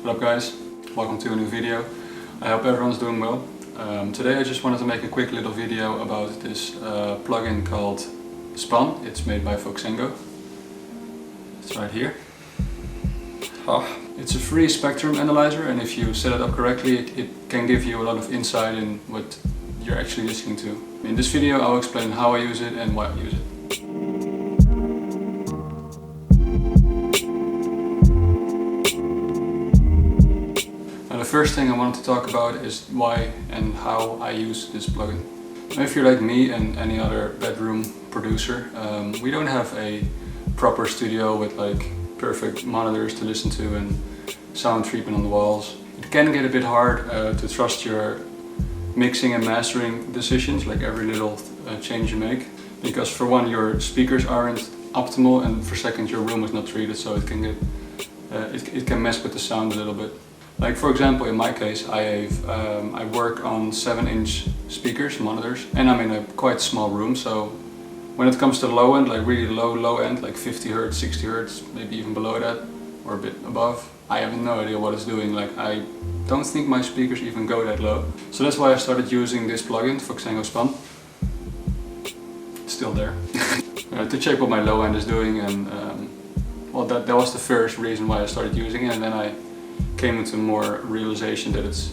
What up guys, welcome to a new video. I hope everyone's doing well. Today I just wanted to make a quick little video about this plugin called Span. It's made by Voxengo. It's right here. It's a free spectrum analyzer, and if you set it up correctly it can give you a lot of insight in what you're actually listening to. In this video I'll explain how I use it and why I use it. The first thing I wanted to talk about is why and how I use this plugin. If you're like me and any other bedroom producer, we don't have a proper studio with like perfect monitors to listen to and sound treatment on the walls. It can get a bit hard to trust your mixing and mastering decisions, like every little change you make, because for one your speakers aren't optimal, and for second your room is not treated, so it can get it can mess with the sound a little bit. Like for example, in my case, I work on 7-inch speakers, monitors, and I'm in a quite small room. So when it comes to low end, like really low end, like 50 Hz, 60 Hz, maybe even below that, or a bit above, I have no idea what it's doing. Like I don't think my speakers even go that low. So that's why I started using this plugin, Voxengo Span. It's still there. To check what my low end is doing, and well, that was the first reason why I started using it, and then I came into more realization that it's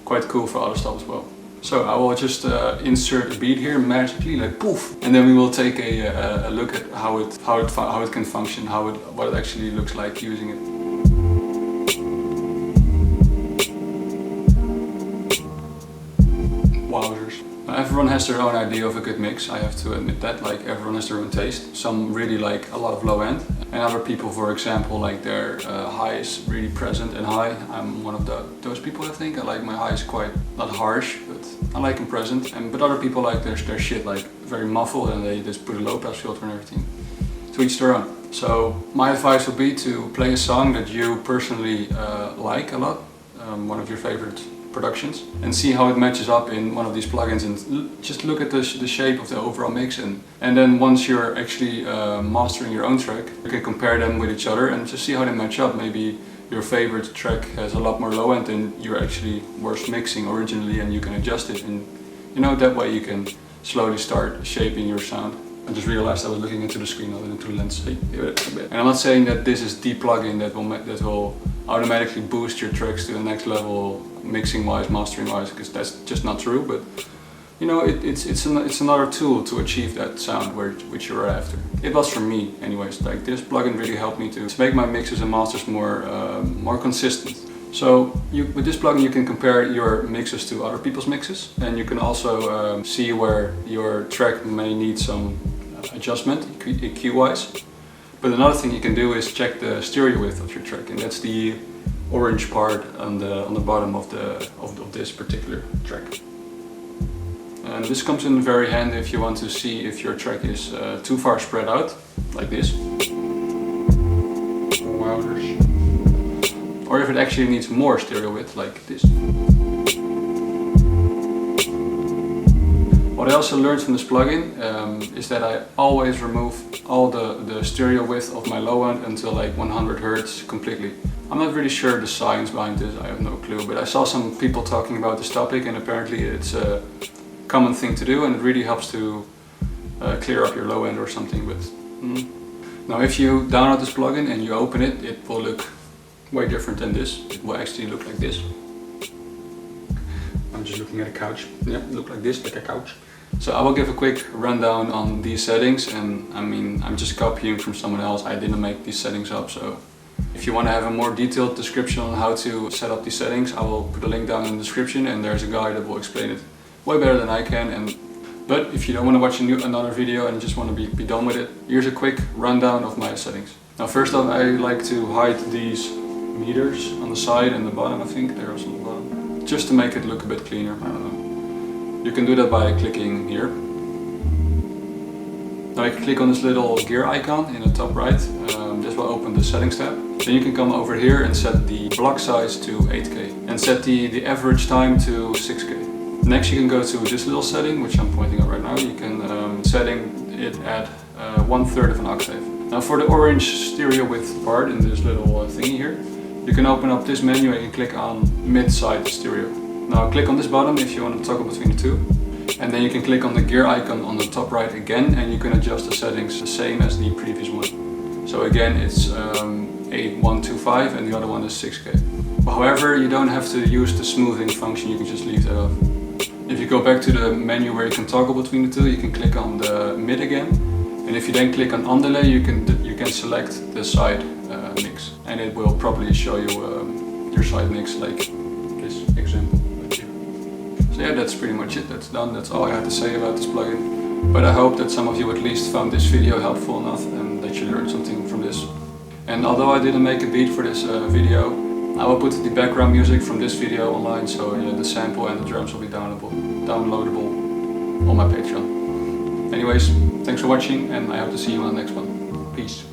quite cool for other stuff as well. So I will just insert a beat here magically, like poof, and then we will take a look at how it can function, what it actually looks like using it. Wowzers. Everyone has their own idea of a good mix, I have to admit that. Like everyone has their own taste. Some really like a lot of low end, and other people, for example, like their high is really present and high. I'm one of those people, I think. I like my highs quite, not harsh, but I like them present. But other people like their shit like very muffled, and they just put a low pass filter and everything. To each their own. So my advice would be to play a song that you personally like a lot, one of your favorite productions, and see how it matches up in one of these plugins, and just look at the shape of the overall mix, and then once you're actually mastering your own track, you can compare them with each other and just see how they match up. Maybe your favorite track has a lot more low end than you're actually worst mixing originally, and you can adjust it, and you know, that way you can slowly start shaping your sound. I just realized I was looking into the screen, not into the lens. And I'm not saying that this is the plugin that will automatically boost your tracks to the next level, mixing wise, mastering wise, because that's just not true. But you know, it's another tool to achieve that sound which you're after. It was for me, anyways. Like this plugin really helped me to make my mixes and masters more consistent. So with this plugin you can compare your mixes to other people's mixes, and you can also see where your track may need some adjustment EQ wise. But another thing you can do is check the stereo width of your track, and that's the orange part on the bottom of this particular track. And this comes in very handy if you want to see if your track is too far spread out, like this. Wowzers. Or if it actually needs more stereo width, like this. What I also learned from this plugin is that I always remove all the stereo width of my low end until like 100 Hz completely. I'm not really sure the science behind this, I have no clue, but I saw some people talking about this topic, and apparently it's a common thing to do, and it really helps to clear up your low end or something. But now if you download this plugin and you open it, it will look way different than this. It will actually look like this. I'm just looking at a couch. Yeah, look like this, like a couch. So I will give a quick rundown on these settings, and I mean, I'm just copying from someone else. I didn't make these settings up, so if you want to have a more detailed description on how to set up these settings, I will put a link down in the description, and there's a guy that will explain it way better than I can. But if you don't want to watch another video and just want to be done with it, here's a quick rundown of my settings. Now first off, I like to hide these meters on the side and the bottom. I think they're also on the bottom, just to make it look a bit cleaner. I don't know. You can do that by clicking here. Now you can click on this little gear icon in the top right. This will open the settings tab. Then you can come over here and set the block size to 8K and set the average time to 6K. Next you can go to this little setting, which I'm pointing at right now. You can setting it at 1/3 of an octave. Now for the orange stereo width part in this little thingy here, You can open up this menu and you click on mid-side stereo. Now click on this button if you want to toggle between the two. And then you can click on the gear icon on the top right again, and you can adjust the settings the same as the previous one. So again, it's 8125 and the other one is 6K. However, you don't have to use the smoothing function, you can just leave that off. If you go back to the menu where you can toggle between the two, you can click on the mid again. And if you then click on underlay, you can select the side mix, and it will probably show you your side mix like this example right here. So yeah, that's pretty much it. That's done. That's all I had to say about this plugin. But I hope that some of you at least found this video helpful enough and that you learned something from this. And although I didn't make a beat for this video, I will put the background music from this video online, so yeah, the sample and the drums will be downloadable on my Patreon. Anyways, thanks for watching, and I hope to see you on the next one. Peace.